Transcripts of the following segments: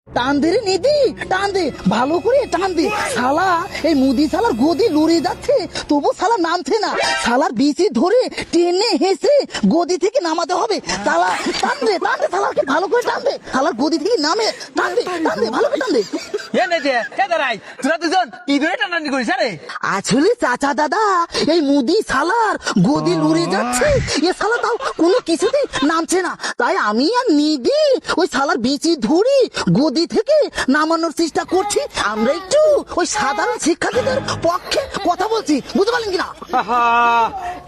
টান দে রে নিধি, টান দে, ভালো করে টান দে। শালা এই মুদি শালার গদি লড়ে যাচ্ছে, তবু শালা নামছে না। শালার বিচি ধরে টেনে হেসে গদি থেকে নামাতে হবে। শালা টান দে, টান দে, শালাকে ভালো করে টান দে। শালার গদি থেকে নামে, টান দে, টান দে, ভালো করে টান দে। তোরা দুজন কি ধরে টানাটানি করিস আরে? আসলে চাচা দাদা, এই মুদি শালার গদি লড়ে যাচ্ছে, এ শালা তাও কোনো কিছুতেই নামছে না। তাই আমি আর নিধি ওই শালার বিচি ধরি গদি থেকে নামানোর চেষ্টা করছি। আমরা একটু ওই সাধারণ শিক্ষার্থীদের পক্ষে কথা বলছি, বুঝতে পারলেন কিনা? আহা,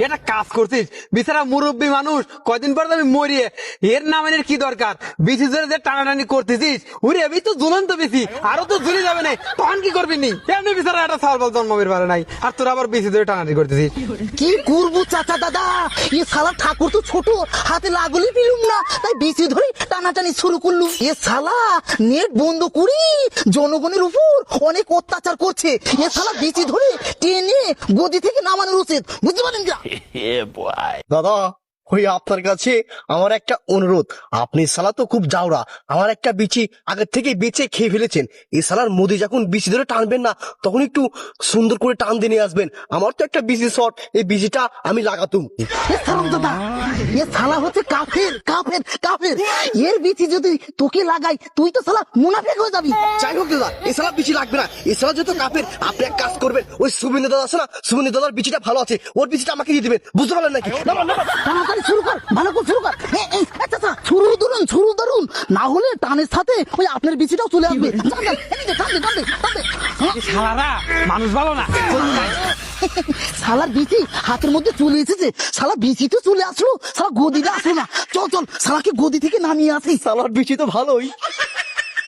এটা কাজ করছিস বিচারা মুরব্বী মানুষ, কয়দিন পর আমি মরিয়ে এর নামানের কি দরকার? বিচি ধরে যে টানাটানি করতেছিস, উরে আমি তো ঝুলন্ত বেশি, আরো তো ঝুলে যাবে না, তখন কি করবি নি? এমনি বিচারা একটা সালবাল জন্মের পারে নাই, আর তোরা আবার বিচি ধরে টানাটানি করতেছিস। কি করবো চাচা দাদা, এ শালা ঠাকুর তো ছোট, হাতে লাগলি পিলুম না, তাই বিচি ধরে টানাটানি শুরু করলু। এ শালা নেট বন্ধ করি জনগণের উপর অনেক অত্যাচার করছে। এ শালা বিচি ধরে টেনে গদি থেকে নামানোর উচিত, বুঝতে পারেন কিনা? দাদা, ওই আপনার কাছে আমার একটা অনুরোধ। আপনি শালা তো খুব জাউরা, আমার একটা বিচি আগে থেকে বেঁচে খেয়ে ফেলেছেন। এই শালার মুদি যখন বিচি ধরে টানবেন না, তখন একটু সুন্দর করে টান দিয়ে নিয়ে আসবেন। আমার তো একটা বিচি শর্ট, এই বিচিটা আমি লাগাতুম। এ শালার দাদা, এ শালা হচ্ছে কাফের, কাফের, কাফের। এর বিচি যদি তোকে লাগাই, তুই তো শালা মুনাফিক হয়ে যাবি। যাই হোক দাদা, এই শালা বিচি লাগবে না। এই শালা যেহেতু কাপের, আপনি এক কাজ করবেন, ওই সুবিন্দু দাদা আছে না, সুবিন্দু দাদার বিচিটা ভালো আছে, ওর বিচিটা আমাকে দিয়ে দিবেন, বুঝতে পারলেন নাকি? তাড়াতাড়ি শুরু কর, ভালো করে শুরু কর। আচ্ছা, শুরু ধরুন, শুরু ধরুন, না হলে টানের সাথে ওই আপনার বিচিটাও চলে আসবে। টান দে, এদিকে টান দে, টান দে, টান দে। হ্যাঁ? শালারা মানুষ ভালো না। শালার বিচি হাতের মধ্যে চলে এসেছে, শালা বিচি তো চলে আসলো, শালা গদিটা আসলো না। চল চল, শালাকে গদি থেকে নামিয়ে আসি। শালার বিচি তো ভালোই।